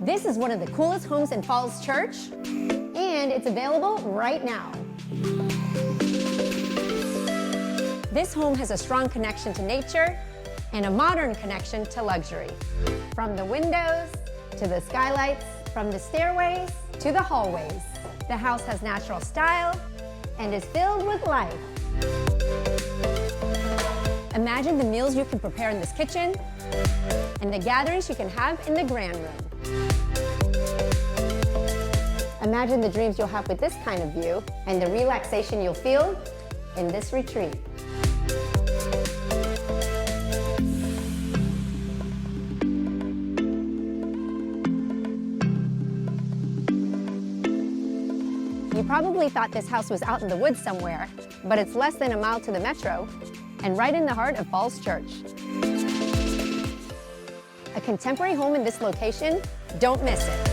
This is one of the coolest homes in Falls Church, and it's available right now. This home has a strong connection to nature and a modern connection to luxury. From the windows to the skylights, from the stairways to the hallways, the house has natural style and is filled with life. Imagine the meals you can prepare in this kitchen and the gatherings you can have in the grand room. Imagine the dreams you'll have with this kind of view and the relaxation you'll feel in this retreat. You probably thought this house was out in the woods somewhere, but it's less than a mile to the metro and right in the heart of Falls Church. A contemporary home in this location? Don't miss it.